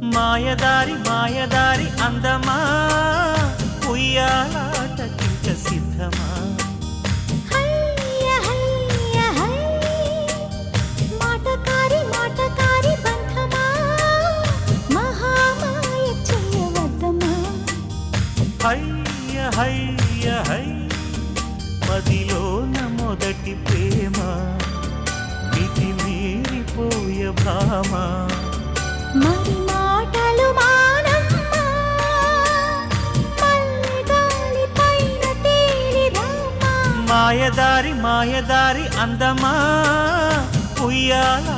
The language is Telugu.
మాయదారి మాయదారి అందమా ఉయ్యాలాటకింక సిద్ధమా హయ్య హయ్య హై మాటకారి మాటకారి బంధమా మహామాయ చేయవద్దమా హయ్య హయ్య హై మదిలోన మొదటి ప్రేమ మితి మీరిపోయ భామ మరి మాటలు మానమ్మా మల్లె గాలి పైన తేలి రామా మాయదారి మాయదారి అందమా ఉయ్యాల